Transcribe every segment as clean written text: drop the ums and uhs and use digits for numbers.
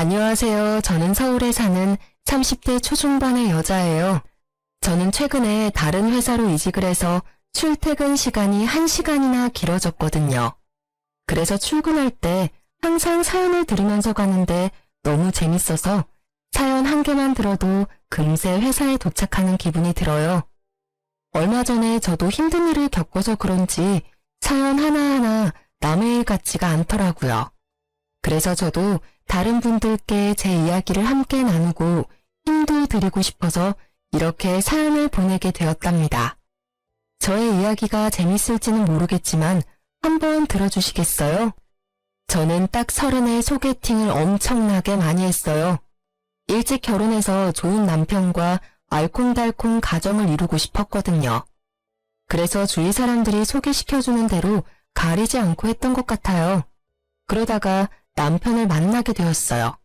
안녕하세요. 저는 서울에 사는 30대 초중반의 여자예요. 저는 최근에 다른 회사로 이직을 해서 출퇴근 시간이 1시간이나 길어졌거든요. 그래서 출근할 때 항상 사연을 들으면서 가는데 너무 재밌어서 사연 한 개만 들어도 금세 회사에 도착하는 기분이 들어요. 얼마 전에 저도 힘든 일을 겪어서 그런지 사연 하나하나 남의 일 같지가 않더라고요. 그래서 저도 다른 분들께 제 이야기를 함께 나누고 힘도 드리고 싶어서 이렇게 사연을 보내게 되었답니다. 저의 이야기가 재밌을지는 모르겠지만 한번 들어주시겠어요? 저는 딱 30에 소개팅을 엄청나게 많이 했어요. 일찍 결혼해서 좋은 남편과 알콩달콩 가정을 이루고 싶었거든요. 그래서 주위 사람들이 소개시켜주는 대로 가리지 않고 했던 것 같아요. 그러다가 남편을 만나게 되었어요.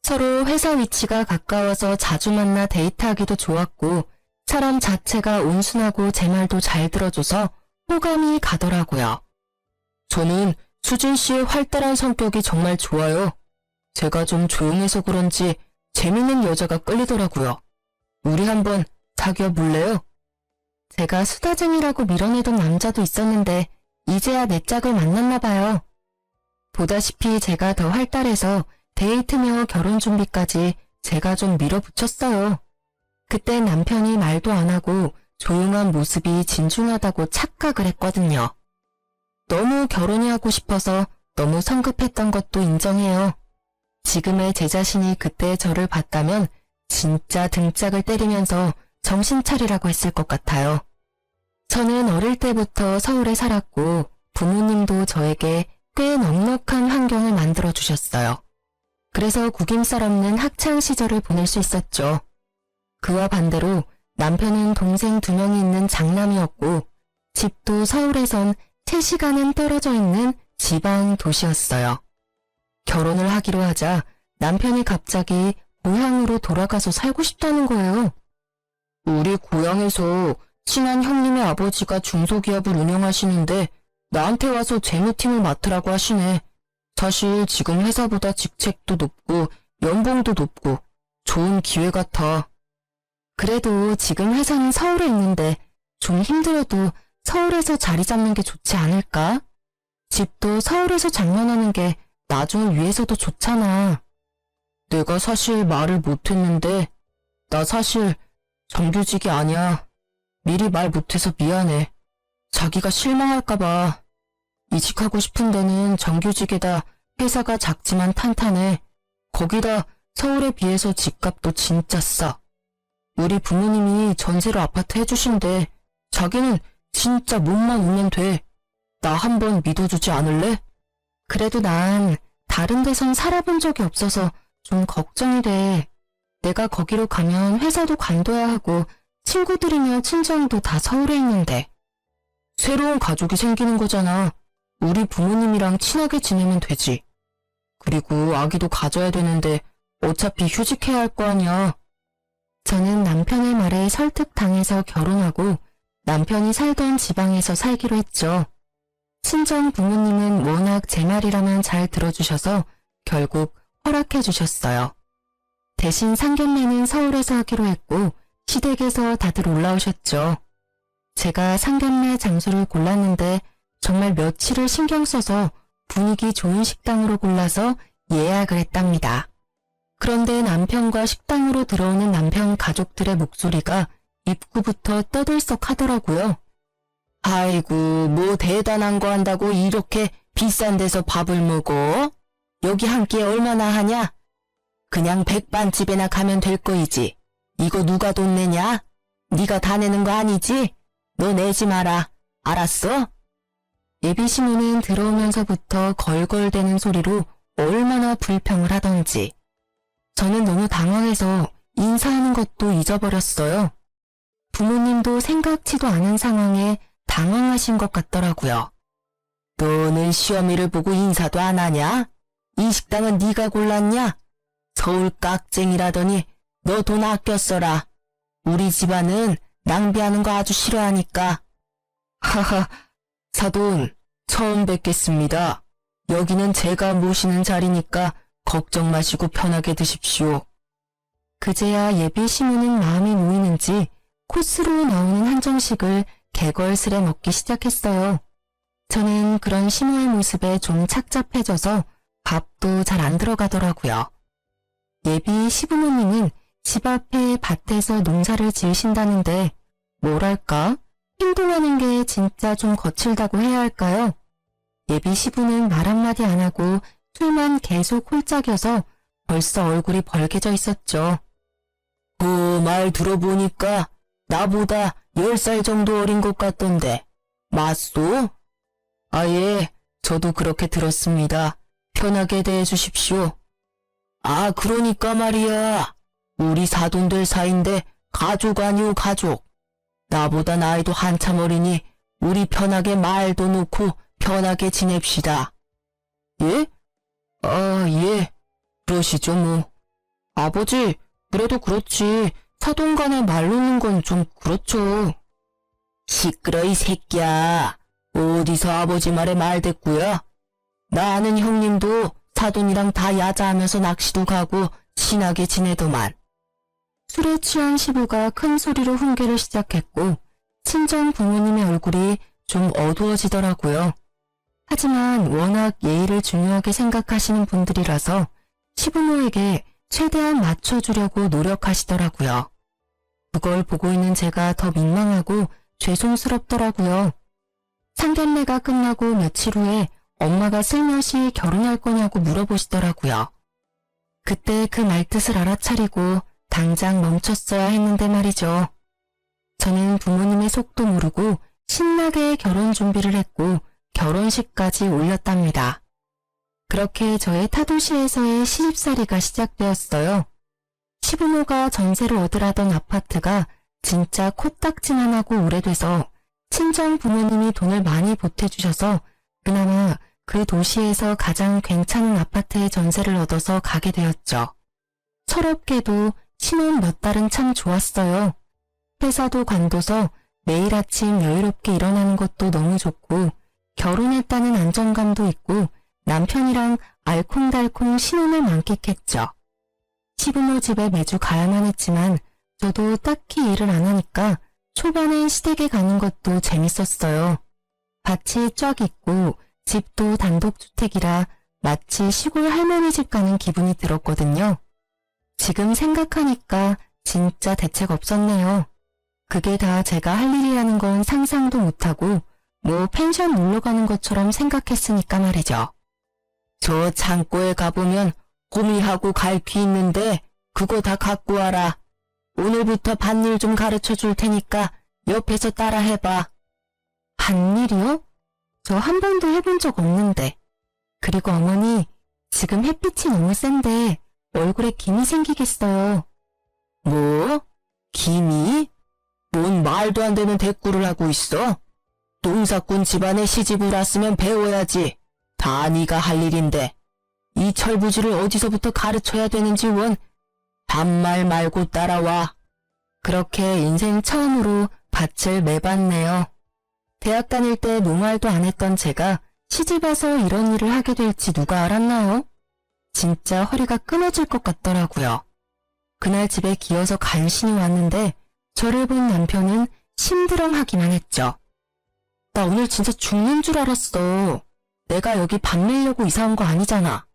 서로 회사 위치가 가까워서 자주 만나 데이트하기도 좋았고 사람 자체가 온순하고 제 말도 잘 들어줘서 호감이 가더라고요. 저는 수진 씨의 활달한 성격이 정말 좋아요. 제가 좀 조용해서 그런지 재밌는 여자가 끌리더라고요. 우리 한번 사귀어 볼래요? 제가 수다쟁이라고 밀어내던 남자도 있었는데 이제야 내 짝을 만났나 봐요. 보다시피 제가 더 활달해서 데이트며 결혼 준비까지 제가 좀 밀어붙였어요. 그때 남편이 말도 안 하고 조용한 모습이 진중하다고 착각을 했거든요. 너무 결혼이 하고 싶어서 너무 성급했던 것도 인정해요. 지금의 제 자신이 그때 저를 봤다면 진짜 등짝을 때리면서 정신 차리라고 했을 것 같아요. 저는 어릴 때부터 서울에 살았고 부모님도 저에게 꽤 넉넉한 환경을 만들어 주셨어요. 그래서 구김살 없는 학창 시절을 보낼 수 있었죠. 그와 반대로 남편은 동생 2명이 있는 장남이었고 집도 서울에선 3시간은 떨어져 있는 지방 도시였어요. 결혼을 하기로 하자 남편이 갑자기 고향으로 돌아가서 살고 싶다는 거예요. 우리 고향에서 친한 형님의 아버지가 중소기업을 운영하시는데 나한테 와서 재무팀을 맡으라고 하시네. 사실 지금 회사보다 직책도 높고 연봉도 높고 좋은 기회 같아. 그래도 지금 회사는 서울에 있는데 좀 힘들어도 서울에서 자리 잡는 게 좋지 않을까? 집도 서울에서 장만하는 게 나중을 위해서도 좋잖아. 내가 사실 말을 못했는데 나 사실 정규직이 아니야. 미리 말 못해서 미안해. 자기가 실망할까봐. 이직하고 싶은 데는 정규직에다 회사가 작지만 탄탄해. 거기다 서울에 비해서 집값도 진짜 싸. 우리 부모님이 전세로 아파트 해주신대. 자기는 진짜 몸만 오면 돼. 나 한번 믿어주지 않을래? 그래도 난 다른 데선 살아본 적이 없어서 좀 걱정이 돼. 내가 거기로 가면 회사도 관둬야 하고 친구들이며 친정도 다 서울에 있는데. 새로운 가족이 생기는 거잖아. 우리 부모님이랑 친하게 지내면 되지. 그리고 아기도 가져야 되는데 어차피 휴직해야 할 거 아니야. 저는 남편의 말에 설득당해서 결혼하고 남편이 살던 지방에서 살기로 했죠. 친정 부모님은 워낙 제 말이라면 잘 들어주셔서 결국 허락해 주셨어요. 대신 상견례는 서울에서 하기로 했고 시댁에서 다들 올라오셨죠. 제가 상견례 장소를 골랐는데 정말 며칠을 신경 써서 분위기 좋은 식당으로 골라서 예약을 했답니다. 그런데 남편과 식당으로 들어오는 남편 가족들의 목소리가 입구부터 떠들썩 하더라고요. 아이고, 뭐 대단한 거 한다고 이렇게 비싼 데서 밥을 먹어? 여기 한 끼에 얼마나 하냐? 그냥 백반집에나 가면 될 거이지. 이거 누가 돈 내냐? 네가 다 내는 거 아니지? 너 내지 마라. 알았어? 예비신우는 들어오면서부터 걸걸대는 소리로 얼마나 불평을 하던지. 저는 너무 당황해서 인사하는 것도 잊어버렸어요. 부모님도 생각지도 않은 상황에 당황하신 것 같더라고요. 너는 시어미를 보고 인사도 안 하냐? 이 식당은 네가 골랐냐? 서울 깍쟁이라더니 너 돈 아껴 써라. 우리 집안은 낭비하는 거 아주 싫어하니까. 하하, 사돈, 처음 뵙겠습니다. 여기는 제가 모시는 자리니까 걱정 마시고 편하게 드십시오. 그제야 예비 시모는 마음이 놓이는지 코스로 나오는 한정식을 개걸스레 먹기 시작했어요. 저는 그런 시모의 모습에 좀 착잡해져서 밥도 잘 안 들어가더라고요. 예비 시부모님은 집 앞에 밭에서 농사를 지으신다는데 뭐랄까? 행동하는 게 진짜 좀 거칠다고 해야 할까요? 예비 시부는 말 한마디 안 하고 술만 계속 홀짝여서 벌써 얼굴이 벌개져 있었죠. 그 말 들어보니까 나보다 10살 정도 어린 것 같던데 맞소? 아예 저도 그렇게 들었습니다. 편하게 대해 주십시오. 아 그러니까 말이야. 우리 사돈들 사이인데 가족 아니오 가족. 나보다 나이도 한참 어리니 우리 편하게 말도 놓고 편하게 지냅시다. 예? 아 예. 그러시죠 뭐. 아버지 그래도 그렇지 사돈 간에 말 놓는 건 좀 그렇죠. 시끄러 이 새끼야. 어디서 아버지 말에 말 됐구야? 나 아는 형님도 사돈이랑 다 야자하면서 낚시도 가고 친하게 지내더만. 술에 취한 시부가 큰 소리로 훈계를 시작했고 친정 부모님의 얼굴이 좀 어두워지더라고요. 하지만 워낙 예의를 중요하게 생각하시는 분들이라서 시부모에게 최대한 맞춰주려고 노력하시더라고요. 그걸 보고 있는 제가 더 민망하고 죄송스럽더라고요. 상견례가 끝나고 며칠 후에 엄마가 슬며시 결혼할 거냐고 물어보시더라고요. 그때 그 말뜻을 알아차리고 당장 멈췄어야 했는데 말이죠. 저는 부모님의 속도 모르고 신나게 결혼 준비를 했고 결혼식까지 올렸답니다. 그렇게 저의 타도시에서의 시집살이가 시작되었어요. 시부모가 전세로 얻으라던 아파트가 진짜 코딱지만 하고 오래돼서 친정 부모님이 돈을 많이 보태주셔서 그나마 그 도시에서 가장 괜찮은 아파트에 전세를 얻어서 가게 되었죠. 철없게도 신혼 몇 달은 참 좋았어요. 회사도 관둬서 매일 아침 여유롭게 일어나는 것도 너무 좋고 결혼했다는 안정감도 있고 남편이랑 알콩달콩 신혼을 만끽했죠. 시부모 집에 매주 가야만 했지만 저도 딱히 일을 안 하니까 초반엔 시댁에 가는 것도 재밌었어요. 밭이 쫙 있고 집도 단독주택이라 마치 시골 할머니 집 가는 기분이 들었거든요. 지금 생각하니까 진짜 대책 없었네요. 그게 다 제가 할 일이라는 건 상상도 못하고 뭐 펜션 놀러 가는 것처럼 생각했으니까 말이죠. 저 창고에 가보면 호미하고 갈퀴 있는데 그거 다 갖고 와라. 오늘부터 밭일 좀 가르쳐 줄 테니까 옆에서 따라 해봐. 밭일이요? 저 한 번도 해본 적 없는데. 그리고 어머니, 지금 햇빛이 너무 센데 얼굴에 김이 생기겠어요. 뭐? 김이? 뭔 말도 안 되는 대꾸를 하고 있어? 농사꾼 집안에 시집을 왔으면 배워야지. 다 네가 할 일인데. 이 철부지를 어디서부터 가르쳐야 되는지 원 반말 말고 따라와. 그렇게 인생 처음으로 밭을 매봤네요. 대학 다닐 때 농활도 안 했던 제가 시집와서 이런 일을 하게 될지 누가 알았나요? 진짜 허리가 끊어질 것 같더라고요. 그날 집에 기어서 간신히 왔는데 저를 본 남편은 심드렁하기만 했죠. 나 오늘 진짜 죽는 줄 알았어. 내가 여기 밥 내려고 이사 온 거 아니잖아.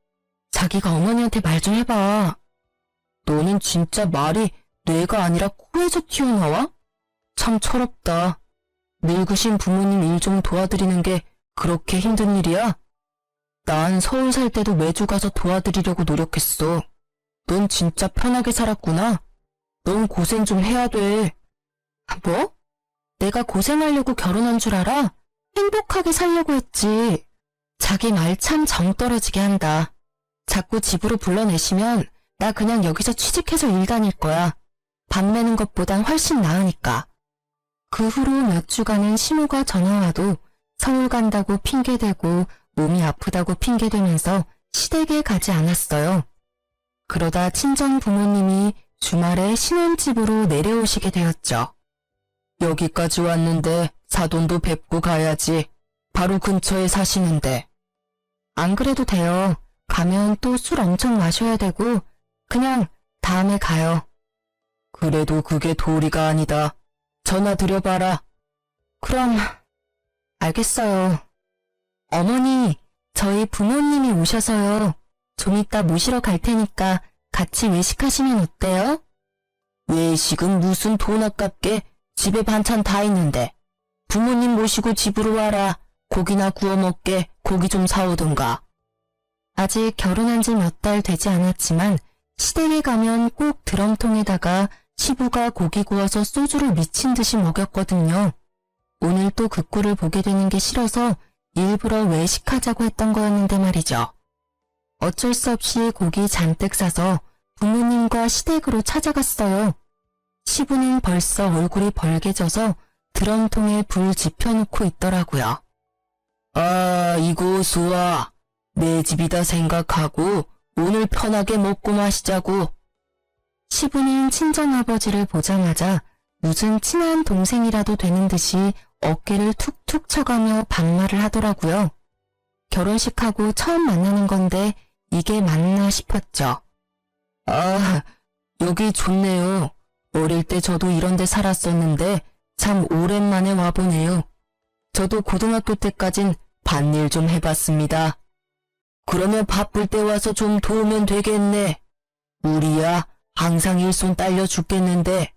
자기가 어머니한테 말 좀 해봐. 너는 진짜 말이 뇌가 아니라 코에서 튀어나와? 참 철없다. 늙으신 부모님 일 좀 도와드리는 게 그렇게 힘든 일이야? 난 서울 살 때도 매주 가서 도와드리려고 노력했어. 넌 진짜 편하게 살았구나. 넌 고생 좀 해야 돼. 뭐? 내가 고생하려고 결혼한 줄 알아? 행복하게 살려고 했지. 자기 말 참 정 떨어지게 한다. 자꾸 집으로 불러내시면 나 그냥 여기서 취직해서 일 다닐 거야. 밥 내는 것보단 훨씬 나으니까. 그 후로 몇 주간은 시모가 전화와도 서울 간다고 핑계대고 몸이 아프다고 핑계대면서 시댁에 가지 않았어요. 그러다 친정 부모님이 주말에 신혼집으로 내려오시게 되었죠. 여기까지 왔는데 사돈도 뵙고 가야지. 바로 근처에 사시는데. 안 그래도 돼요. 가면 또 술 엄청 마셔야 되고 그냥 다음에 가요. 그래도 그게 도리가 아니다. 전화 드려봐라. 그럼 알겠어요. 어머니, 저희 부모님이 오셔서요. 좀 이따 모시러 갈 테니까 같이 외식하시면 어때요? 외식은 무슨 돈 아깝게 집에 반찬 다 있는데. 부모님 모시고 집으로 와라. 고기나 구워 먹게 고기 좀 사오든가. 아직 결혼한 지 몇 달 되지 않았지만 시댁에 가면 꼭 드럼통에다가 시부가 고기 구워서 소주를 미친 듯이 먹였거든요. 오늘 또 그 꼴을 보게 되는 게 싫어서 일부러 외식하자고 했던 거였는데 말이죠. 어쩔 수 없이 고기 잔뜩 사서 부모님과 시댁으로 찾아갔어요. 시부는 벌써 얼굴이 벌개져서 드럼통에 불 지펴놓고 있더라고요. 아, 이거 좋아. 내 집이다 생각하고 오늘 편하게 먹고 마시자고. 시부는 친정아버지를 보자마자 무슨 친한 동생이라도 되는 듯이 어깨를 툭툭 쳐가며 반말을 하더라고요. 결혼식하고 처음 만나는 건데 이게 맞나 싶었죠. 아, 여기 좋네요. 어릴 때 저도 이런 데 살았었는데 참 오랜만에 와보네요. 저도 고등학교 때까진 밭일 좀 해봤습니다. 그러면 바쁠 때 와서 좀 도우면 되겠네. 우리야 항상 일손 딸려 죽겠는데.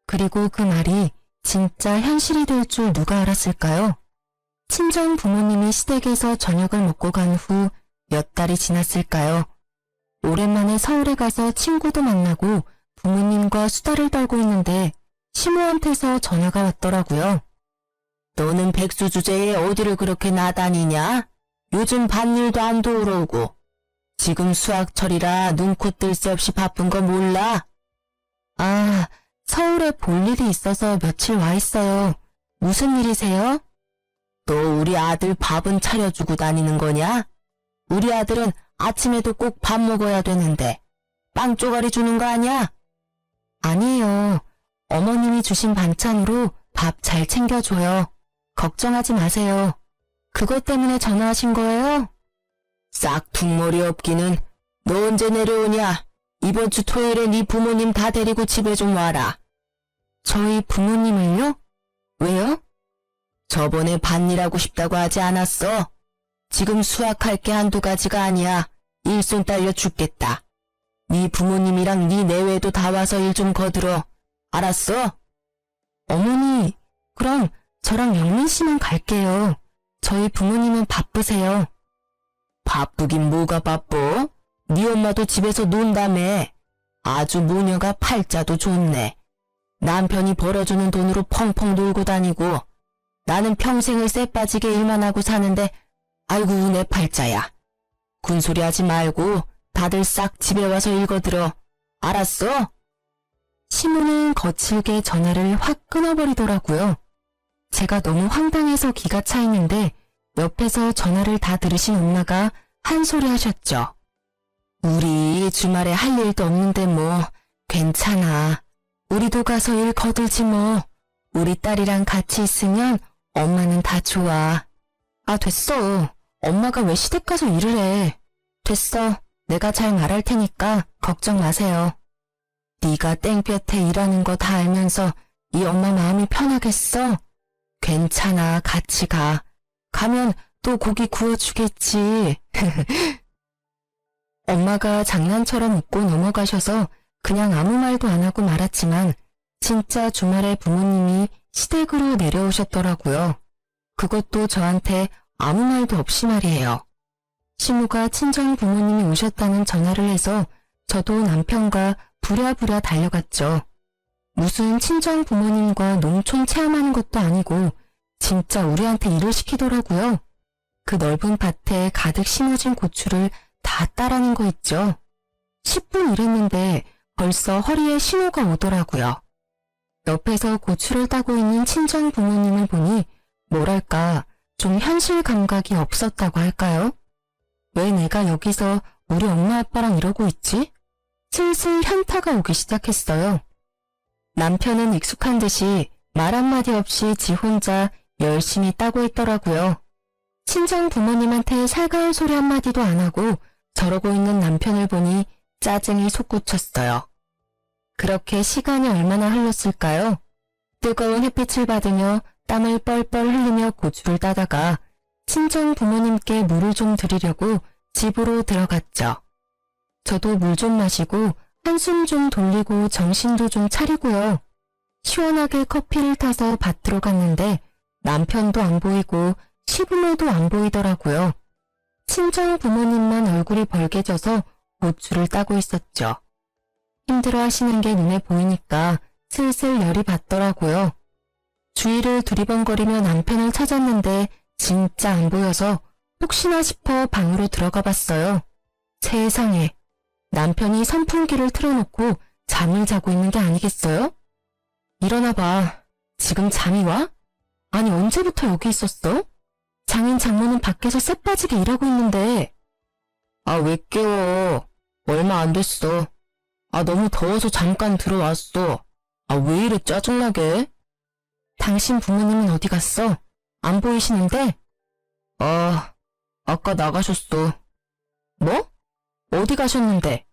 그리고 그 말이 진짜 현실이 될 줄 누가 알았을까요? 친정 부모님이 시댁에서 저녁을 먹고 간 후 몇 달이 지났을까요? 오랜만에 서울에 가서 친구도 만나고 부모님과 수다를 떨고 있는데 시모한테서 전화가 왔더라고요. 너는 백수 주제에 어디를 그렇게 나다니냐? 요즘 밭일도 안 도우러 오고. 지금 수학철이라 눈코 뜰 새 없이 바쁜 거 몰라? 아, 서울에 볼 일이 있어서 며칠 와 있어요. 무슨 일이세요? 너 우리 아들 밥은 차려주고 다니는 거냐? 우리 아들은 아침에도 꼭 밥 먹어야 되는데 빵 쪼가리 주는 거 아니야? 아니에요. 어머님이 주신 반찬으로 밥 잘 챙겨줘요. 걱정하지 마세요. 그것 때문에 전화하신 거예요? 싹퉁머리 없기는. 너 언제 내려오냐? 이번 주 토요일에 네 부모님 다 데리고 집에 좀 와라. 저희 부모님을요? 왜요? 저번에 밭일하고 싶다고 하지 않았어? 지금 수학할 게 한두 가지가 아니야. 일손 딸려 죽겠다. 네 부모님이랑 네 내외도 다 와서 일 좀 거들어. 알았어? 어머니, 그럼 저랑 영민 씨만 갈게요. 저희 부모님은 바쁘세요. 바쁘긴 뭐가 바빠? 네 엄마도 집에서 논다며. 아주 모녀가 팔자도 좋네. 남편이 벌어주는 돈으로 펑펑 놀고 다니고 나는 평생을 쎄 빠지게 일만 하고 사는데 아이고 내 팔자야. 군소리 하지 말고 다들 싹 집에 와서 읽어들어. 알았어? 시모는 거칠게 전화를 확 끊어버리더라고요. 제가 너무 황당해서 기가 차 있는데 옆에서 전화를 다 들으신 엄마가 한 소리 하셨죠. 우리 주말에 할 일도 없는데 뭐 괜찮아. 우리도 가서 일 거들지 뭐. 우리 딸이랑 같이 있으면 엄마는 다 좋아. 아 됐어. 엄마가 왜 시댁 가서 일을 해. 됐어. 내가 잘 말할 테니까 걱정 마세요. 네가 땡볕에 일하는 거 다 알면서 이 엄마 마음이 편하겠어? 괜찮아. 같이 가. 가면 또 고기 구워주겠지. 엄마가 장난처럼 웃고 넘어가셔서 그냥 아무 말도 안 하고 말았지만 진짜 주말에 부모님이 시댁으로 내려오셨더라고요. 그것도 저한테 아무 말도 없이 말이에요. 시모가 친정 부모님이 오셨다는 전화를 해서 저도 남편과 부랴부랴 달려갔죠. 무슨 친정 부모님과 농촌 체험하는 것도 아니고 진짜 우리한테 일을 시키더라고요. 그 넓은 밭에 가득 심어진 고추를 다 따라는 거 있죠. 10분 일했는데 벌써 허리에 신호가 오더라고요. 옆에서 고추를 따고 있는 친정 부모님을 보니 뭐랄까 좀 현실 감각이 없었다고 할까요? 왜 내가 여기서 우리 엄마 아빠랑 이러고 있지? 슬슬 현타가 오기 시작했어요. 남편은 익숙한 듯이 말 한마디 없이 지 혼자 열심히 따고 있더라고요. 친정 부모님한테 살가운 소리 한마디도 안 하고 저러고 있는 남편을 보니 짜증이 솟구쳤어요. 그렇게 시간이 얼마나 흘렀을까요? 뜨거운 햇빛을 받으며 땀을 뻘뻘 흘리며 고추를 따다가 친정 부모님께 물을 좀 드리려고 집으로 들어갔죠. 저도 물 좀 마시고 한숨 좀 돌리고 정신도 좀 차리고요. 시원하게 커피를 타서 밭으로 갔는데 남편도 안 보이고 시부모도 안 보이더라고요. 친정 부모님만 얼굴이 벌개져서 고추를 따고 있었죠. 힘들어 하시는 게 눈에 보이니까 슬슬 열이 받더라고요. 주위를 두리번거리며 남편을 찾았는데 진짜 안 보여서 혹시나 싶어 방으로 들어가 봤어요. 세상에, 남편이 선풍기를 틀어놓고 잠을 자고 있는 게 아니겠어요? 일어나 봐. 지금 잠이 와? 아니 언제부터 여기 있었어? 장인 장모는 밖에서 쎄 빠지게 일하고 있는데. 아, 왜 깨워? 얼마 안 됐어. 아, 너무 더워서 잠깐 들어왔어. 아, 왜 이래 짜증나게? 당신 부모님은 어디 갔어? 안 보이시는데? 아, 아까 나가셨어. 뭐? 어디 가셨는데?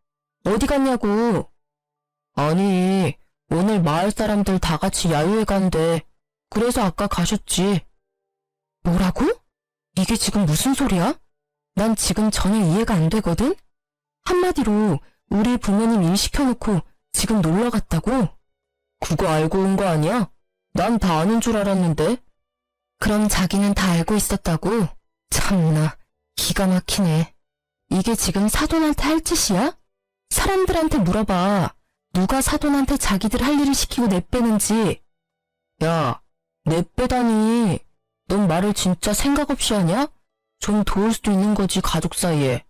어디 갔냐고? 아니, 오늘 마을 사람들 다 같이 야유회 간대. 그래서 아까 가셨지. 뭐라고? 이게 지금 무슨 소리야? 난 지금 전혀 이해가 안 되거든? 한마디로 우리 부모님 일 시켜놓고 지금 놀러 갔다고? 그거 알고 온 거 아니야? 난 다 아는 줄 알았는데. 그럼 자기는 다 알고 있었다고? 참나, 기가 막히네. 이게 지금 사돈한테 할 짓이야? 사람들한테 물어봐. 누가 사돈한테 자기들 할 일을 시키고 내빼는지. 야, 내빼다니. 넌 말을 진짜 생각 없이 하냐? 좀 도울 수도 있는 거지, 가족 사이에.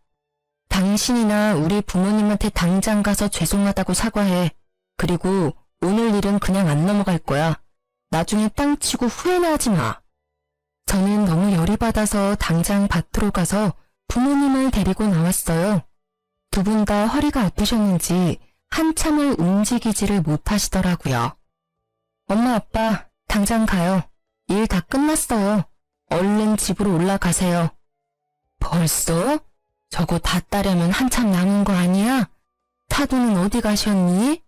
당신이나 우리 부모님한테 당장 가서 죄송하다고 사과해. 그리고 오늘 일은 그냥 안 넘어갈 거야. 나중에 땅 치고 후회나 하지 마. 저는 너무 열이 받아서 당장 밭으로 가서 부모님을 데리고 나왔어요. 두 분 다 허리가 아프셨는지 한참을 움직이지를 못하시더라고요. 엄마, 아빠, 당장 가요. 일 다 끝났어요. 얼른 집으로 올라가세요. 벌써? 저거 다 따려면 한참 남은 거 아니야? 타두는 어디 가셨니?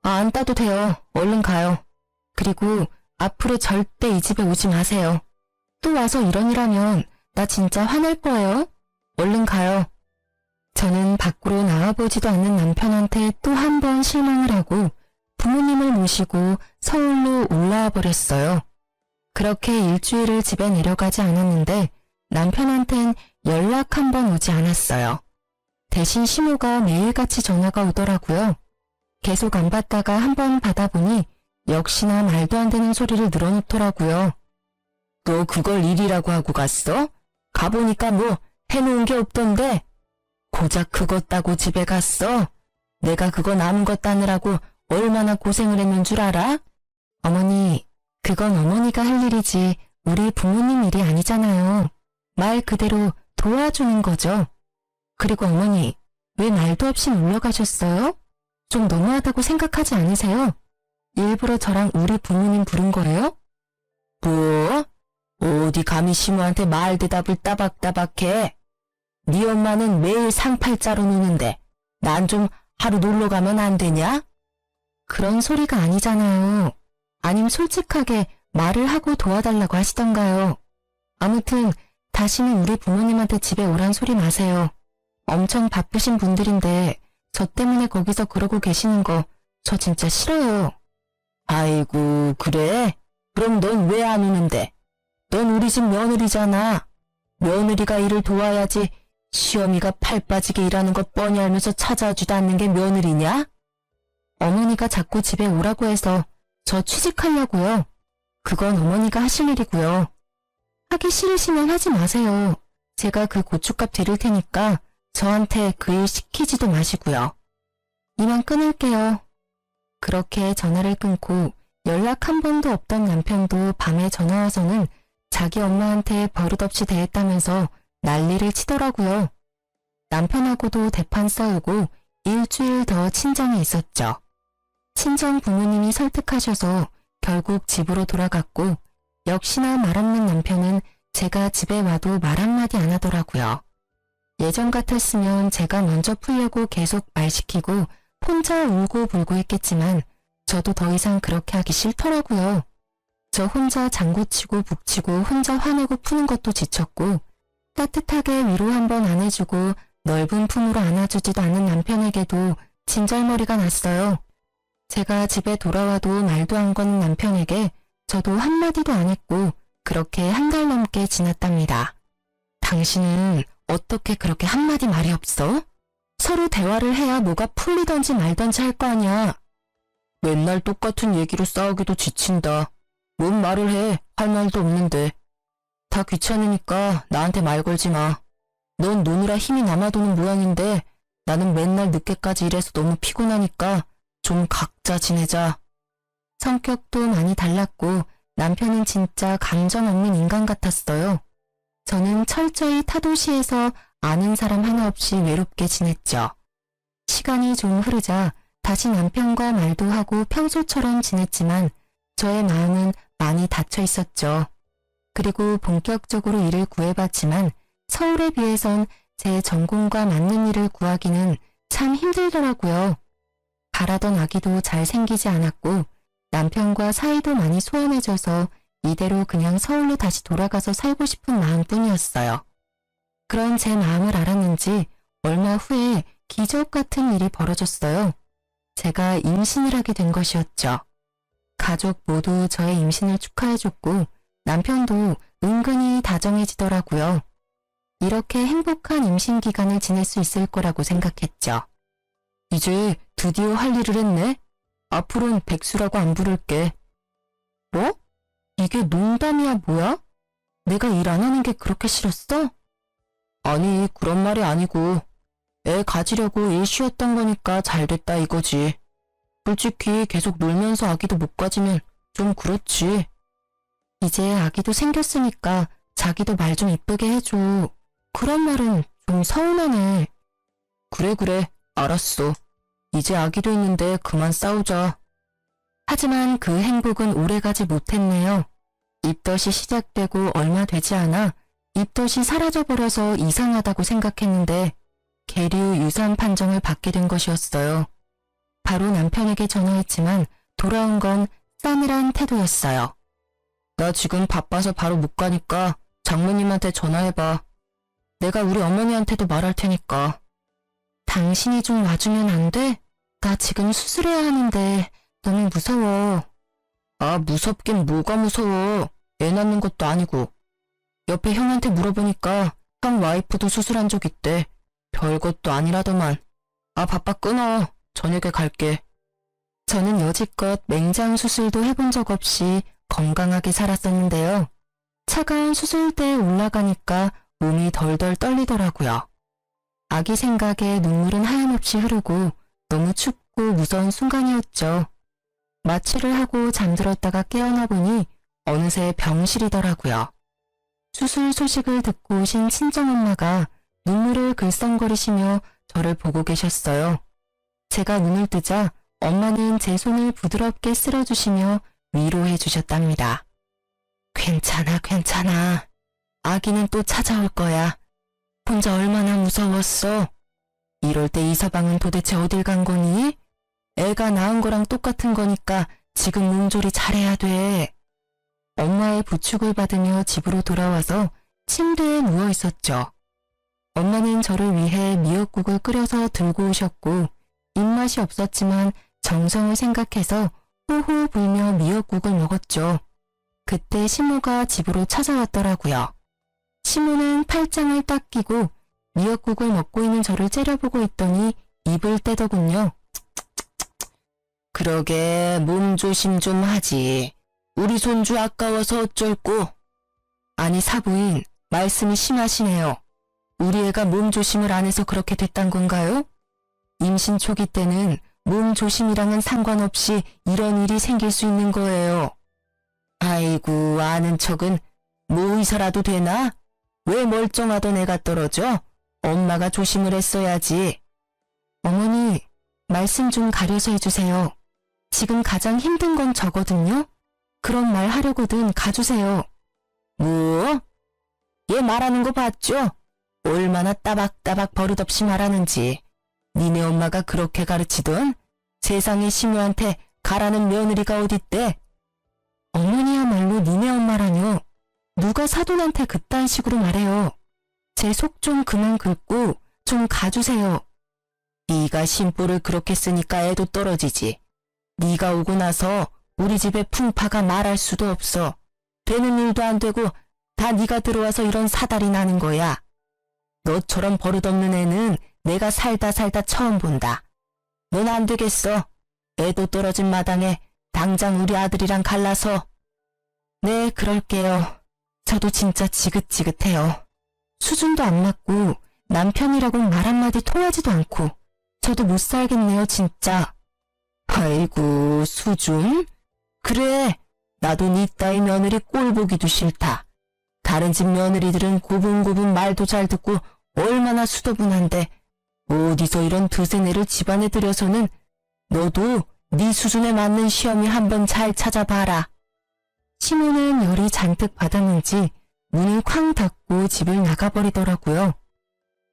아, 안 따도 돼요. 얼른 가요. 그리고 앞으로 절대 이 집에 오지 마세요. 또 와서 이런 일 하면 나 진짜 화낼 거예요. 얼른 가요. 저는 밖으로 나와보지도 않는 남편한테 또 한 번 실망을 하고 부모님을 모시고 서울로 올라와 버렸어요. 그렇게 일주일을 집에 내려가지 않았는데 남편한텐 연락 한 번 오지 않았어요. 대신 시모가 매일같이 전화가 오더라고요. 계속 안 받다가 한 번 받아보니 역시나 말도 안 되는 소리를 늘어놓더라고요. 너 그걸 일이라고 하고 갔어? 가보니까 뭐 해놓은 게 없던데? 고작 그것 따고 집에 갔어? 내가 그거 남은 것 따느라고 얼마나 고생을 했는 줄 알아? 어머니, 그건 어머니가 할 일이지 우리 부모님 일이 아니잖아요. 말 그대로 도와주는 거죠. 그리고 어머니, 왜 말도 없이 놀러 가셨어요? 좀 너무하다고 생각하지 않으세요? 일부러 저랑 우리 부모님 부른 거예요? 뭐? 어디 감히 시모한테 말 대답을 따박따박해? 네 엄마는 매일 상팔자로 노는데 난 좀 하루 놀러 가면 안 되냐? 그런 소리가 아니잖아요. 아님 솔직하게 말을 하고 도와달라고 하시던가요. 아무튼 다시는 우리 부모님한테 집에 오란 소리 마세요. 엄청 바쁘신 분들인데 저 때문에 거기서 그러고 계시는 거 저 진짜 싫어요. 아이고, 그래? 그럼 넌 왜 안 오는데? 넌 우리 집 며느리잖아. 며느리가 일을 도와야지 시어미가 팔 빠지게 일하는 거 뻔히 알면서 찾아주지도 않는 게 며느리냐? 어머니가 자꾸 집에 오라고 해서 저 취직하려고요. 그건 어머니가 하실 일이고요. 하기 싫으시면 하지 마세요. 제가 그 고춧값 드릴 테니까 저한테 그 일 시키지도 마시고요. 이만 끊을게요. 그렇게 전화를 끊고 연락 한 번도 없던 남편도 밤에 전화 와서는 자기 엄마한테 버릇없이 대했다면서 난리를 치더라고요. 남편하고도 대판 싸우고 일주일 더 친정에 있었죠. 친정 부모님이 설득하셔서 결국 집으로 돌아갔고 역시나 말 없는 남편은 제가 집에 와도 말 한마디 안 하더라고요. 예전 같았으면 제가 먼저 풀려고 계속 말 시키고 혼자 울고 불고 했겠지만 저도 더 이상 그렇게 하기 싫더라고요. 저 혼자 장구치고 북치고 혼자 화내고 푸는 것도 지쳤고 따뜻하게 위로 한번 안 해주고 넓은 품으로 안아주지도 않은 남편에게도 진절머리가 났어요. 제가 집에 돌아와도 말도 안 거는 남편에게 저도 한마디도 안 했고 그렇게 한 달 넘게 지났답니다. 당신은 어떻게 그렇게 한마디 말이 없어? 서로 대화를 해야 뭐가 풀리던지 말던지 할 거 아니야. 맨날 똑같은 얘기로 싸우기도 지친다. 뭔 말을 해? 할 말도 없는데. 다 귀찮으니까 나한테 말 걸지 마. 넌 노느라 힘이 남아도는 모양인데 나는 맨날 늦게까지 일해서 너무 피곤하니까 좀 각자 지내자. 성격도 많이 달랐고 남편은 진짜 감정 없는 인간 같았어요. 저는 철저히 타도시에서 아는 사람 하나 없이 외롭게 지냈죠. 시간이 좀 흐르자 다시 남편과 말도 하고 평소처럼 지냈지만 저의 마음은 많이 닫혀 있었죠. 그리고 본격적으로 일을 구해봤지만 서울에 비해선 제 전공과 맞는 일을 구하기는 참 힘들더라고요. 바라던 아기도 잘 생기지 않았고 남편과 사이도 많이 소원해져서 이대로 그냥 서울로 다시 돌아가서 살고 싶은 마음뿐이었어요. 그런 제 마음을 알았는지 얼마 후에 기적 같은 일이 벌어졌어요. 제가 임신을 하게 된 것이었죠. 가족 모두 저의 임신을 축하해줬고 남편도 은근히 다정해지더라고요. 이렇게 행복한 임신 기간을 지낼 수 있을 거라고 생각했죠. 이제 드디어 할 일을 했네. 앞으로는 백수라고 안 부를게. 뭐? 이게 농담이야 뭐야? 내가 일 안 하는 게 그렇게 싫었어? 아니 그런 말이 아니고 애 가지려고 일 쉬었던 거니까 잘 됐다 이거지. 솔직히 계속 놀면서 아기도 못 가지면 좀 그렇지. 이제 아기도 생겼으니까 자기도 말 좀 이쁘게 해줘. 그런 말은 좀 서운하네. 그래 알았어. 이제 아기도 있는데 그만 싸우자. 하지만 그 행복은 오래가지 못했네요. 입덧이 시작되고 얼마 되지 않아 입덧이 사라져버려서 이상하다고 생각했는데 계류 유산 판정을 받게 된 것이었어요. 바로 남편에게 전화했지만 돌아온 건 싸늘한 태도였어요. 나 지금 바빠서 바로 못 가니까 장모님한테 전화해봐. 내가 우리 어머니한테도 말할 테니까. 당신이 좀 와주면 안 돼? 나 지금 수술해야 하는데 너무 무서워. 아 무섭긴 뭐가 무서워. 애 낳는 것도 아니고. 옆에 형한테 물어보니까 형 와이프도 수술한 적 있대. 별것도 아니라더만. 아 바빠 끊어. 저녁에 갈게. 저는 여지껏 맹장 수술도 해본 적 없이 건강하게 살았었는데요. 차가운 수술대에 올라가니까 몸이 덜덜 떨리더라고요. 아기 생각에 눈물은 하염없이 흐르고 너무 춥고 무서운 순간이었죠. 마취를 하고 잠들었다가 깨어나 보니 어느새 병실이더라고요. 수술 소식을 듣고 오신 친정엄마가 눈물을 글썽거리시며 저를 보고 계셨어요. 제가 눈을 뜨자 엄마는 제 손을 부드럽게 쓸어주시며 위로해 주셨답니다. 괜찮아. 아기는 또 찾아올 거야. 혼자 얼마나 무서웠어. 이럴 때 이 서방은 도대체 어딜 간 거니? 애가 낳은 거랑 똑같은 거니까 지금 몸조리 잘해야 돼. 엄마의 부축을 받으며 집으로 돌아와서 침대에 누워 있었죠. 엄마는 저를 위해 미역국을 끓여서 들고 오셨고 입맛이 없었지만 정성을 생각해서 호호 불며 미역국을 먹었죠. 그때 시모가 집으로 찾아왔더라고요. 시모는 팔짱을 딱 끼고 미역국을 먹고 있는 저를 째려보고 있더니 입을 떼더군요. 그러게 몸 조심 좀 하지. 우리 손주 아까워서 어쩔꼬. 아니 사부인 말씀이 심하시네요. 우리 애가 몸 조심을 안 해서 그렇게 됐단 건가요? 임신 초기 때는 몸 조심이랑은 상관없이 이런 일이 생길 수 있는 거예요. 아이고 아는 척은 뭐 의사라도 되나? 왜 멀쩡하던 애가 떨어져? 엄마가 조심을 했어야지. 어머니, 말씀 좀 가려서 해주세요. 지금 가장 힘든 건 저거든요. 그런 말 하려거든 가주세요. 뭐? 얘 말하는 거 봤죠? 얼마나 따박따박 버릇없이 말하는지. 니네 엄마가 그렇게 가르치던? 세상에 시무한테 가라는 며느리가 어딨대? 어머니야말로 니네 엄마라뇨. 누가 사돈한테 그딴 식으로 말해요. 제 속 좀 그만 긁고 좀 가주세요. 네가 심보를 그렇게 쓰니까 애도 떨어지지. 네가 오고 나서 우리 집에 풍파가 말할 수도 없어. 되는 일도 안 되고 다 네가 들어와서 이런 사달이 나는 거야. 너처럼 버릇없는 애는 내가 살다 처음 본다. 넌 안 되겠어. 애도 떨어진 마당에 당장 우리 아들이랑 갈라서. 네, 그럴게요. 저도 진짜 지긋지긋해요. 수준도 안 맞고 남편이라고 말 한마디 통하지도 않고 저도 못 살겠네요, 진짜. 아이고, 수준? 그래, 나도 네 따위 며느리 꼴 보기도 싫다. 다른 집 며느리들은 고분고분 말도 잘 듣고 얼마나 수더분한데 어디서 이런 드센 애를 집안에 들여서는 너도 네 수준에 맞는 시험이 한번 잘 찾아봐라. 시모는 열이 잔뜩 받았는지 문을 쾅 닫고 집을 나가버리더라고요.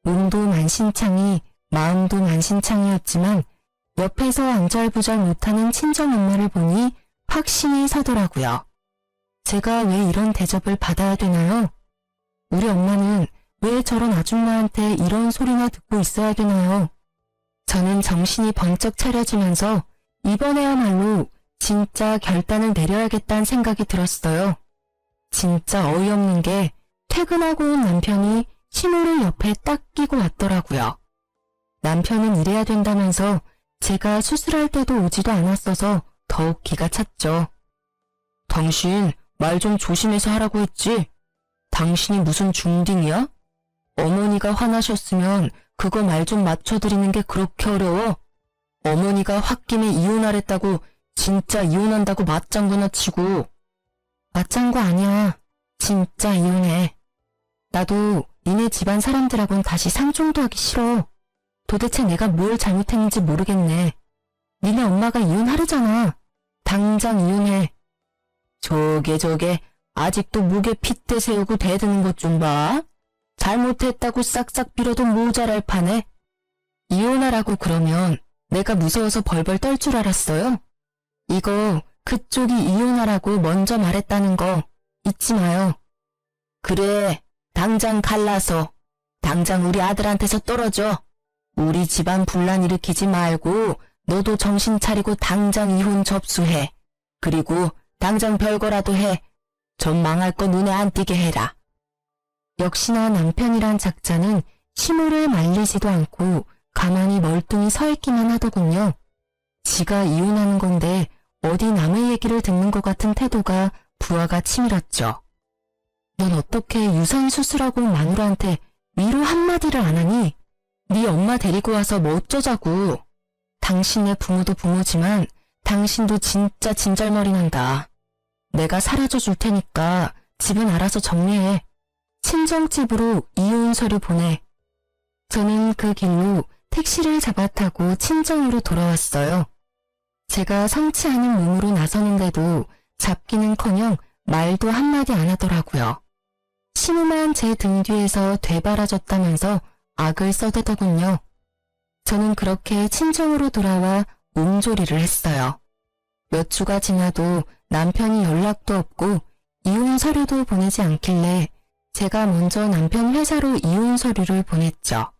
몸도 만신창이 마음도 만신창이었지만 옆에서 안절부절 못하는 친정엄마를 보니 확신이 서더라고요. 제가 왜 이런 대접을 받아야 되나요? 우리 엄마는 왜 저런 아줌마한테 이런 소리나 듣고 있어야 되나요? 저는 정신이 번쩍 차려지면서 이번에야말로 진짜 결단을 내려야겠다는 생각이 들었어요. 진짜 어이없는 게 퇴근하고 온 남편이 시모를 옆에 딱 끼고 왔더라고요. 남편은 이래야 된다면서 제가 수술할 때도 오지도 않았어서 더욱 기가 찼죠. 당신 말 좀 조심해서 하라고 했지? 당신이 무슨 중딩이야? 어머니가 화나셨으면 그거 말 좀 맞춰드리는 게 그렇게 어려워? 어머니가 홧김에 이혼하랬다고 진짜 이혼한다고 맞장구나 치고. 맞장구 아니야. 진짜 이혼해. 나도 니네 집안 사람들하고는 다시 상종도 하기 싫어. 도대체 내가 뭘 잘못했는지 모르겠네. 니네 엄마가 이혼하려잖아. 당장 이혼해. 저게 아직도 목에 핏대 세우고 대드는 것 좀 봐. 잘못했다고 싹싹 빌어도 모자랄 판에. 이혼하라고 그러면 내가 무서워서 벌벌 떨 줄 알았어요? 이거 그쪽이 이혼하라고 먼저 말했다는 거 잊지 마요. 그래, 당장 갈라서. 당장 우리 아들한테서 떨어져. 우리 집안 분란 일으키지 말고 너도 정신 차리고 당장 이혼 접수해. 그리고 당장 별거라도 해. 전 망할 거 눈에 안 띄게 해라. 역시나 남편이란 작자는 시모를 말리지도 않고 가만히 멀뚱히 서 있기만 하더군요. 지가 이혼하는 건데 어디 남의 얘기를 듣는 것 같은 태도가 부하가 치밀었죠. 넌 어떻게 유산수술하고 마누라한테 위로 한마디를 안 하니? 네 엄마 데리고 와서 뭐 어쩌자고. 당신의 부모도 부모지만 당신도 진짜 진절머리 난다. 내가 사라져 줄 테니까 집은 알아서 정리해. 친정집으로 이혼 서류 보내. 저는 그 길로 택시를 잡아타고 친정으로 돌아왔어요. 제가 성치 않은 몸으로 나서는데도 잡기는커녕 말도 한마디 안 하더라고요. 시무만 제 등 뒤에서 되바라졌다면서 악을 써대더군요. 저는 그렇게 친정으로 돌아와 몸조리를 했어요. 몇 주가 지나도 남편이 연락도 없고 이혼 서류도 보내지 않길래 제가 먼저 남편 회사로 이혼 서류를 보냈죠.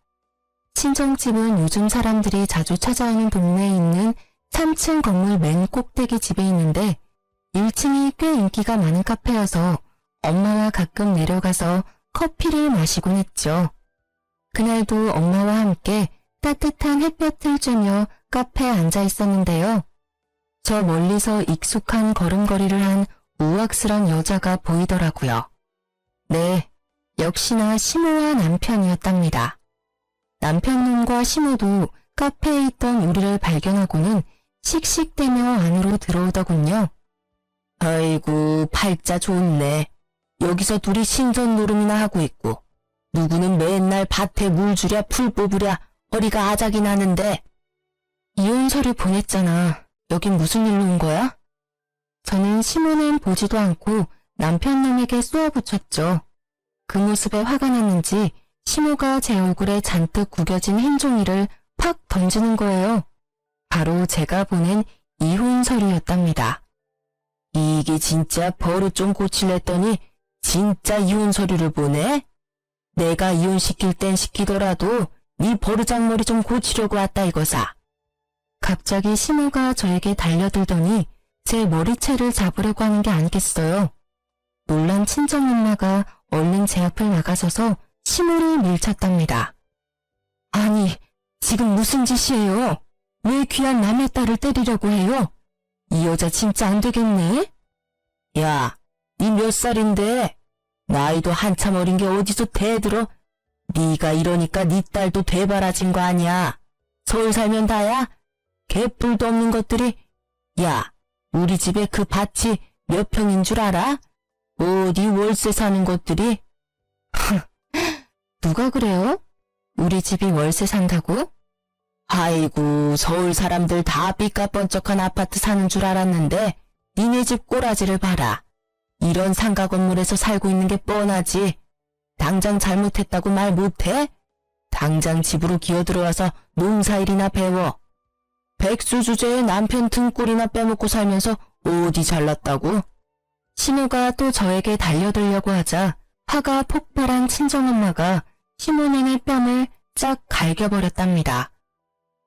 친정집은 요즘 사람들이 자주 찾아오는 동네에 있는 3층 건물 맨 꼭대기 집에 있는데 1층이 꽤 인기가 많은 카페여서 엄마와 가끔 내려가서 커피를 마시곤 했죠. 그날도 엄마와 함께 따뜻한 햇볕을 쬐며 카페에 앉아 있었는데요. 저 멀리서 익숙한 걸음걸이를 한 우악스런 여자가 보이더라고요. 네, 역시나 시모와 남편이었답니다. 남편놈과 시모도 카페에 있던 우리를 발견하고는 씩씩대며 안으로 들어오더군요. 아이고, 팔자 좋네. 여기서 둘이 신선 노름이나 하고 있고 누구는 맨날 밭에 물 주랴 풀 뽑으랴 허리가 아작이 나는데. 이혼 서류 보냈잖아. 여긴 무슨 일로 온 거야? 저는 시모는 보지도 않고 남편놈에게 쏘아붙였죠. 그 모습에 화가 났는지 시모가 제 얼굴에 잔뜩 구겨진 흰 종이를 팍 던지는 거예요. 바로 제가 보낸 이혼서류였답니다. 이게 진짜 버릇 좀 고칠랬더니 진짜 이혼서류를 보내? 내가 이혼시킬 땐 시키더라도 네 버르장머리 좀 고치려고 왔다 이거사. 갑자기 시모가 저에게 달려들더니 제 머리채를 잡으려고 하는 게 아니겠어요. 놀란 친정엄마가 얼른 제 앞을 나가서서 시모를 밀쳤답니다. 아니, 지금 무슨 짓이에요? 왜 귀한 남의 딸을 때리려고 해요? 이 여자 진짜 안 되겠네? 야, 니 몇 살인데? 나이도 한참 어린 게 어디서 대들어? 네가 이러니까 네 딸도 되바라진 거 아니야. 서울 살면 다야? 개뿔도 없는 것들이. 야, 우리 집에 그 밭이 몇 평인 줄 알아? 어디 월세 사는 것들이? 누가 그래요? 우리 집이 월세 산다고? 아이고, 서울 사람들 다 삐까뻔쩍한 아파트 사는 줄 알았는데 니네 집 꼬라지를 봐라. 이런 상가 건물에서 살고 있는 게 뻔하지. 당장 잘못했다고 말 못해? 당장 집으로 기어들어와서 농사일이나 배워. 백수 주제에 남편 등골이나 빼먹고 살면서 어디 잘났다고? 시모가 또 저에게 달려들려고 하자 화가 폭발한 친정엄마가 시모네의 뺨을 쫙 갈겨버렸답니다.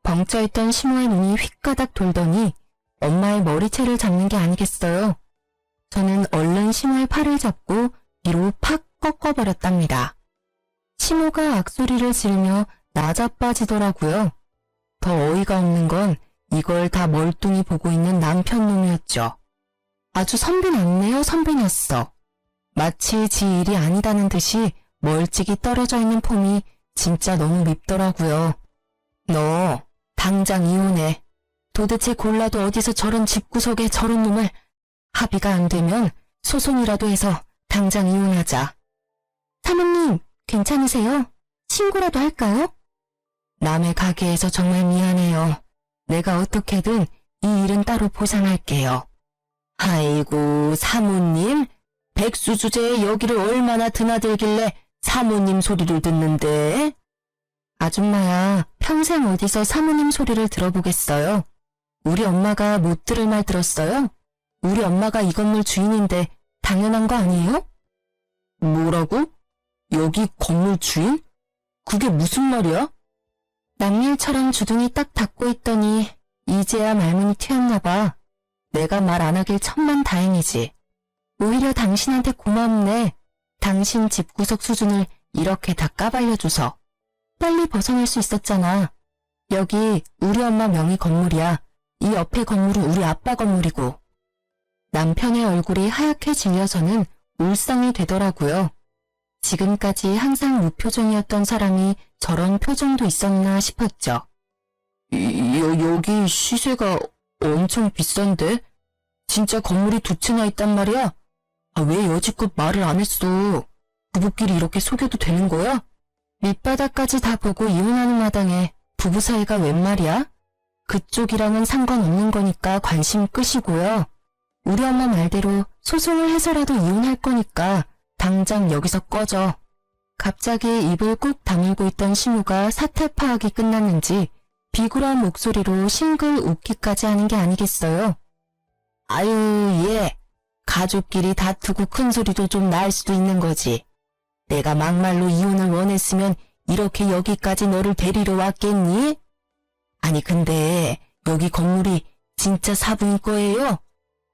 벙쪄있던 시모의 눈이 휙가닥 돌더니 엄마의 머리채를 잡는 게 아니겠어요. 저는 얼른 시모의 팔을 잡고 뒤로 팍 꺾어버렸답니다. 시모가 악소리를 지르며 나자빠지더라고요. 더 어이가 없는 건 이걸 다 멀뚱히 보고 있는 남편 놈이었죠. 아주 선비났네요, 선비났어. 마치 지 일이 아니다는 듯이 멀찍이 떨어져 있는 폼이 진짜 너무 밉더라고요. 너 당장 이혼해. 도대체 골라도 어디서 저런 집구석에 저런 놈을. 합의가 안 되면 소송이라도 해서 당장 이혼하자. 사모님, 괜찮으세요? 신고라도 할까요? 남의 가게에서 정말 미안해요. 내가 어떻게든 이 일은 따로 보상할게요. 아이고, 사모님? 백수 주제에 여기를 얼마나 드나들길래 사모님 소리를 듣는데? 아줌마야, 평생 어디서 사모님 소리를 들어보겠어요? 우리 엄마가 못 들을 말 들었어요? 우리 엄마가 이 건물 주인인데 당연한 거 아니에요? 뭐라고? 여기 건물 주인? 그게 무슨 말이야? 남일처럼 주둥이 딱 닫고 있더니 이제야 말문이 튀었나 봐. 내가 말 안 하길 천만 다행이지. 오히려 당신한테 고맙네. 당신 집구석 수준을 이렇게 다 까발려줘서. 빨리 벗어날 수 있었잖아. 여기 우리 엄마 명의 건물이야. 이 옆에 건물은 우리 아빠 건물이고. 남편의 얼굴이 하얗게 질려서는 울상이 되더라고요. 지금까지 항상 무표정이었던 사람이 저런 표정도 있었나 싶었죠. 여기 시세가 엄청 비싼데? 진짜 건물이 두 채나 있단 말이야? 왜 여지껏 말을 안 했어? 부부끼리 이렇게 속여도 되는 거야? 밑바닥까지 다 보고 이혼하는 마당에 부부 사이가 웬 말이야? 그쪽이랑은 상관없는 거니까 관심 끄시고요. 우리 엄마 말대로 소송을 해서라도 이혼할 거니까 당장 여기서 꺼져. 갑자기 입을 꾹 다물고 있던 시모가 사태 파악이 끝났는지 비굴한 목소리로 싱글 웃기까지 하는 게 아니겠어요. 아유, 얘. 가족끼리 다투고 큰 소리도 좀 날 수도 있는 거지. 내가 막말로 이혼을 원했으면 이렇게 여기까지 너를 데리러 왔겠니? 아니 근데 여기 건물이 진짜 사부인 거예요?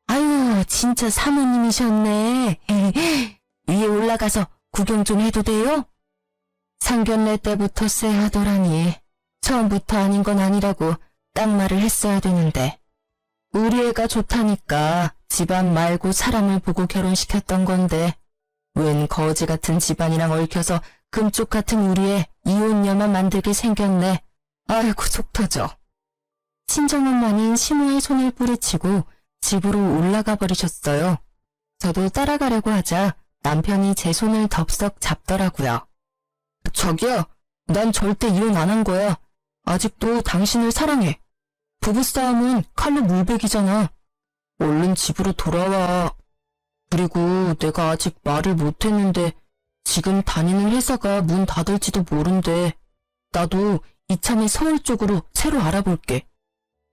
아유, 진짜 사모님이셨네. 위에 올라가서 구경 좀 해도 돼요? 상견례 때부터 쎄하더라니. 처음부터 아닌 건 아니라고 딱 말을 했어야 되는데. 우리 애가 좋다니까 집안 말고 사람을 보고 결혼시켰던 건데 웬 거지 같은 집안이랑 얽혀서 금쪽 같은 우리 애 이혼녀만 만들게 생겼네. 아이고 속 터져. 친정엄마는 시모의 손을 뿌리치고 집으로 올라가 버리셨어요. 저도 따라가려고 하자 남편이 제 손을 덥석 잡더라고요. 자기야, 난 절대 이혼 안 한 거야. 아직도 당신을 사랑해. 부부싸움은 칼로 물베기잖아. 얼른 집으로 돌아와. 그리고 내가 아직 말을 못했는데 지금 다니는 회사가 문 닫을지도 모른대. 나도 이참에 서울 쪽으로 새로 알아볼게.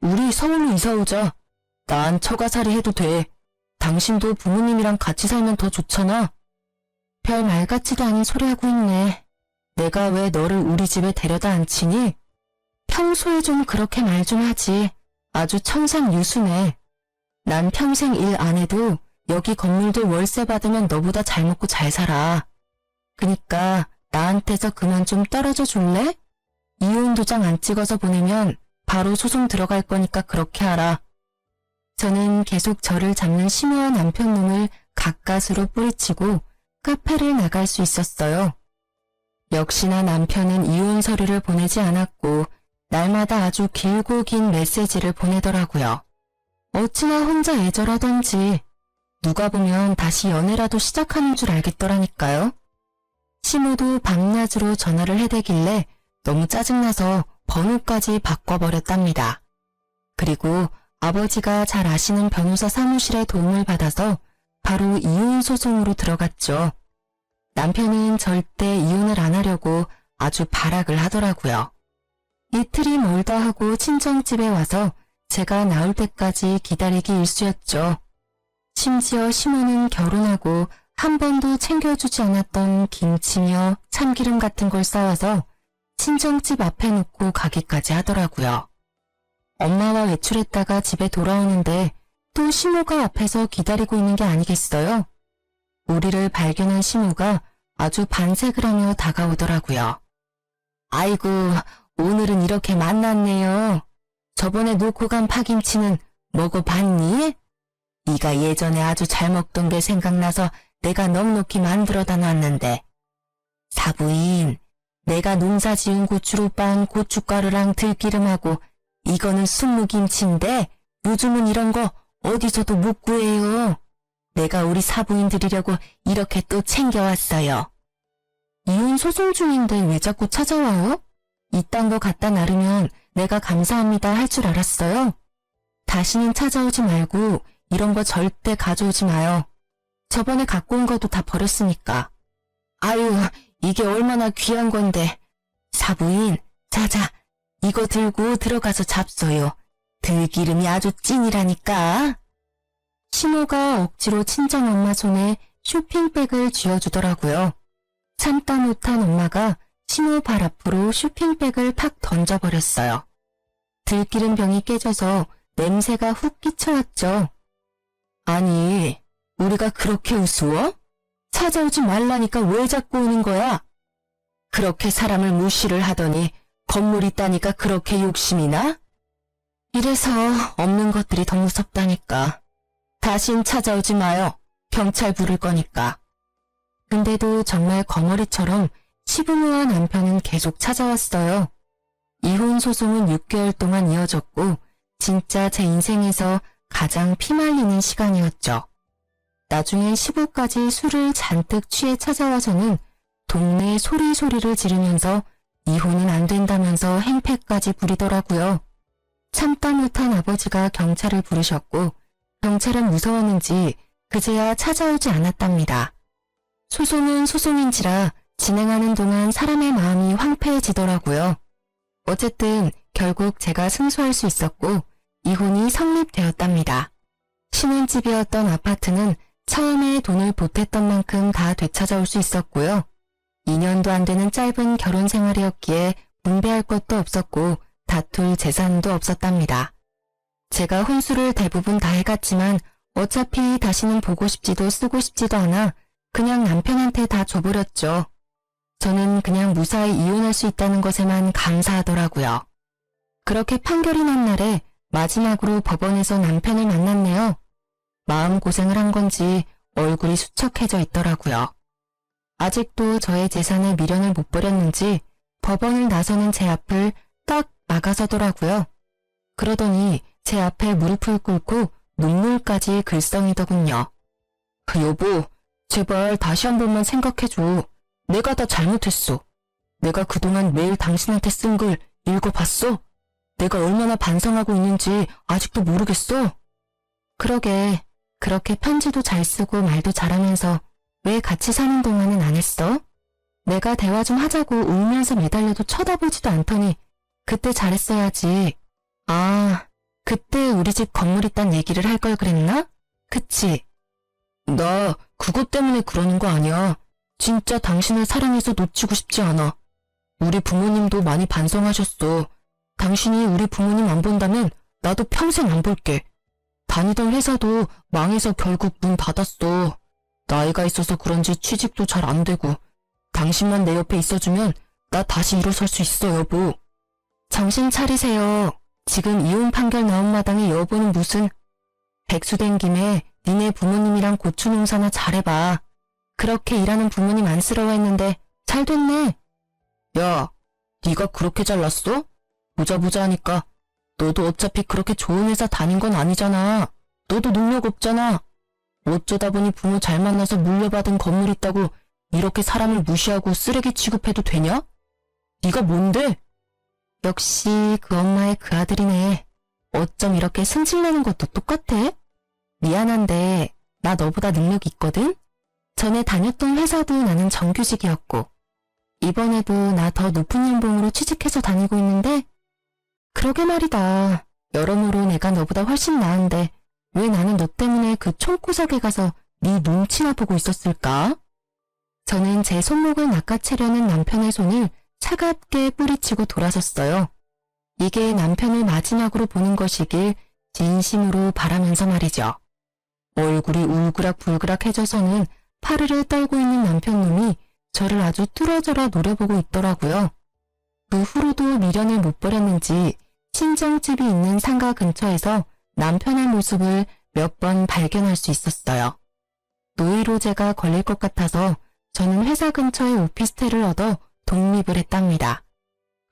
우리 서울로 이사 오자. 난 처가살이 해도 돼. 당신도 부모님이랑 같이 살면 더 좋잖아. 별 말 같지도 않은 소리 하고 있네. 내가 왜 너를 우리 집에 데려다 앉히니? 평소에 좀 그렇게 말 좀 하지. 아주 청산유수네. 난 평생 일 안 해도 여기 건물들 월세 받으면 너보다 잘 먹고 잘 살아. 그니까 나한테서 그만 좀 떨어져 줄래? 이혼 도장 안 찍어서 보내면 바로 소송 들어갈 거니까 그렇게 하라. 저는 계속 저를 잡는 심오한 남편 놈을 가까스로 뿌리치고 카페를 나갈 수 있었어요. 역시나 남편은 이혼 서류를 보내지 않았고 날마다 아주 길고 긴 메시지를 보내더라고요. 어찌나 혼자 애절하던지 누가 보면 다시 연애라도 시작하는 줄 알겠더라니까요. 시모도 밤낮으로 전화를 해대길래 너무 짜증나서 번호까지 바꿔버렸답니다. 그리고 아버지가 잘 아시는 변호사 사무실의 도움을 받아서 바로 이혼 소송으로 들어갔죠. 남편은 절대 이혼을 안 하려고 아주 발악을 하더라고요. 이틀이 멀다 하고 친정집에 와서 제가 나올 때까지 기다리기 일쑤였죠. 심지어 시모는 결혼하고 한 번도 챙겨주지 않았던 김치며 참기름 같은 걸 싸와서 친정집 앞에 놓고 가기까지 하더라고요. 엄마와 외출했다가 집에 돌아오는데 또 시모가 앞에서 기다리고 있는 게 아니겠어요? 우리를 발견한 시모가 아주 반색을 하며 다가오더라고요. 아이고, 오늘은 이렇게 만났네요. 저번에 놓고 간 파김치는 먹어봤니? 네가 예전에 아주 잘 먹던 게 생각나서 내가 넉넉히 만들어다 놨는데. 사부인, 내가 농사 지은 고추로 빤 고춧가루랑 들기름하고 이거는 순무김치인데 요즘은 이런 거 어디서도 못 구해요. 내가 우리 사부인 드리려고 이렇게 또 챙겨왔어요. 이혼 소송 중인데 왜 자꾸 찾아와요? 이딴 거 갖다 나르면 내가 감사합니다 할 줄 알았어요. 다시는 찾아오지 말고 이런 거 절대 가져오지 마요. 저번에 갖고 온 것도 다 버렸으니까. 아유, 이게 얼마나 귀한 건데. 사부인, 자자, 이거 들고 들어가서 잡숴요. 들기름이 아주 찐이라니까. 시모가 억지로 친정엄마 손에 쇼핑백을 쥐어주더라고요. 참다 못한 엄마가 시모 발 앞으로 쇼핑백을 팍 던져버렸어요. 들기름 병이 깨져서 냄새가 훅 끼쳐왔죠. 아니, 우리가 그렇게 우스워? 찾아오지 말라니까 왜 자꾸 오는 거야? 그렇게 사람을 무시를 하더니 건물 있다니까 그렇게 욕심이 나? 이래서 없는 것들이 더 무섭다니까. 다신 찾아오지 마요. 경찰 부를 거니까. 근데도 정말 거머리처럼 시부모와 남편은 계속 찾아왔어요. 이혼 소송은 6개월 동안 이어졌고 진짜 제 인생에서 가장 피말리는 시간이었죠. 나중에 시부까지 술을 잔뜩 취해 찾아와서는 동네 소리소리를 지르면서 이혼은 안 된다면서 행패까지 부리더라고요. 참다 못한 아버지가 경찰을 부르셨고 경찰은 무서웠는지 그제야 찾아오지 않았답니다. 소송은 소송인지라 진행하는 동안 사람의 마음이 황폐해지더라고요. 어쨌든 결국 제가 승소할 수 있었고 이혼이 성립되었답니다. 신혼집이었던 아파트는 처음에 돈을 보탰던 만큼 다 되찾아올 수 있었고요. 2년도 안 되는 짧은 결혼 생활이었기에 분배할 것도 없었고 다툴 재산도 없었답니다. 제가 혼수를 대부분 다 해갔지만 어차피 다시는 보고 싶지도 쓰고 싶지도 않아 그냥 남편한테 다 줘버렸죠. 저는 그냥 무사히 이혼할 수 있다는 것에만 감사하더라고요. 그렇게 판결이 난 날에 마지막으로 법원에서 남편을 만났네요. 마음고생을 한 건지 얼굴이 수척해져 있더라고요. 아직도 저의 재산에 미련을 못 버렸는지 법원을 나서는 제 앞을 딱 막아서더라고요. 그러더니 제 앞에 무릎을 꿇고 눈물까지 글썽이더군요. 여보, 제발 다시 한 번만 생각해줘. 내가 다 잘못했어. 내가 그동안 매일 당신한테 쓴 글 읽어봤어? 내가 얼마나 반성하고 있는지 아직도 모르겠어? 그러게, 그렇게 편지도 잘 쓰고 말도 잘하면서 왜 같이 사는 동안은 안 했어? 내가 대화 좀 하자고 울면서 매달려도 쳐다보지도 않더니 그때 잘했어야지. 아, 그때 우리 집 건물 있단 얘기를 할 걸 그랬나? 그치? 나 그것 때문에 그러는 거 아니야. 진짜 당신을 사랑해서 놓치고 싶지 않아. 우리 부모님도 많이 반성하셨어. 당신이 우리 부모님 안 본다면 나도 평생 안 볼게. 다니던 회사도 망해서 결국 문 닫았어. 나이가 있어서 그런지 취직도 잘 안 되고 당신만 내 옆에 있어주면 나 다시 일어설 수 있어, 여보. 정신 차리세요. 지금 이혼 판결 나온 마당에 여보는 무슨... 백수된 김에 니네 부모님이랑 고추 농사나 잘해봐. 그렇게 일하는 부모님 안쓰러워했는데 잘 됐네. 야, 네가 그렇게 잘났어? 보자 하니까 너도 어차피 그렇게 좋은 회사 다닌 건 아니잖아. 너도 능력 없잖아. 어쩌다 보니 부모 잘 만나서 물려받은 건물 있다고 이렇게 사람을 무시하고 쓰레기 취급해도 되냐? 네가 뭔데? 역시 그 엄마의 그 아들이네. 어쩜 이렇게 승질내는 것도 똑같아? 미안한데 나 너보다 능력 있거든? 전에 다녔던 회사도 나는 정규직이었고 이번에도 나 더 높은 연봉으로 취직해서 다니고 있는데 그러게 말이다. 여러모로 내가 너보다 훨씬 나은데 왜 나는 너 때문에 그 총구석에 가서 네 눈치나 보고 있었을까? 저는 제 손목을 낚아채려는 남편의 손을 차갑게 뿌리치고 돌아섰어요. 이게 남편을 마지막으로 보는 것이길 진심으로 바라면서 말이죠. 얼굴이 울그락불그락해져서는 파르르 떨고 있는 남편놈이 저를 아주 뚫어져라 노려보고 있더라고요. 그 후로도 미련을 못 버렸는지 친정집이 있는 상가 근처에서 남편의 모습을 몇 번 발견할 수 있었어요. 노이로제가 걸릴 것 같아서 저는 회사 근처에 오피스텔을 얻어 독립을 했답니다.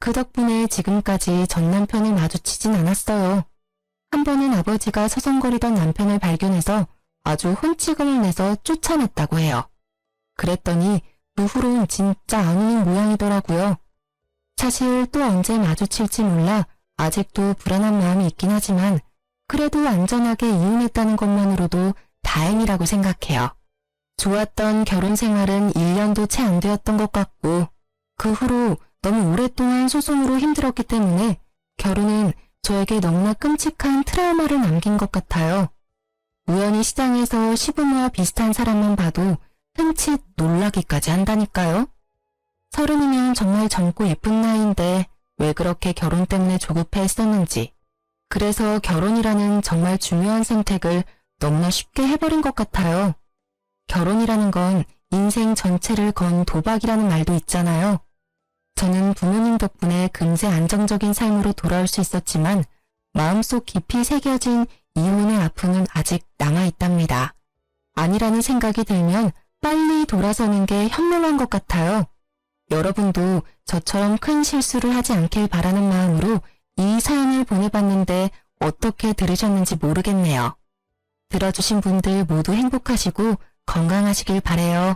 그 덕분에 지금까지 전 남편을 마주치진 않았어요. 한 번은 아버지가 서성거리던 남편을 발견해서 아주 혼치금을 내서 쫓아냈다고 해요. 그랬더니 그 후론 진짜 안 오는 모양이더라고요. 사실 또 언제 마주칠지 몰라 아직도 불안한 마음이 있긴 하지만 그래도 안전하게 이혼했다는 것만으로도 다행이라고 생각해요. 좋았던 결혼 생활은 1년도 채 안 되었던 것 같고 그 후로 너무 오랫동안 소송으로 힘들었기 때문에 결혼은 저에게 너무나 끔찍한 트라우마를 남긴 것 같아요. 우연히 시장에서 시부모와 비슷한 사람만 봐도 흠칫 놀라기까지 한다니까요. 30이면 정말 젊고 예쁜 나이인데 왜 그렇게 결혼 때문에 조급해 했었는지. 그래서 결혼이라는 정말 중요한 선택을 너무나 쉽게 해버린 것 같아요. 결혼이라는 건 인생 전체를 건 도박이라는 말도 있잖아요. 저는 부모님 덕분에 금세 안정적인 삶으로 돌아올 수 있었지만 마음속 깊이 새겨진 이혼의 아픔은 아직 남아있답니다. 아니라는 생각이 들면 빨리 돌아서는 게 현명한 것 같아요. 여러분도 저처럼 큰 실수를 하지 않길 바라는 마음으로 이 사연을 보내봤는데 어떻게 들으셨는지 모르겠네요. 들어주신 분들 모두 행복하시고 건강하시길 바래요.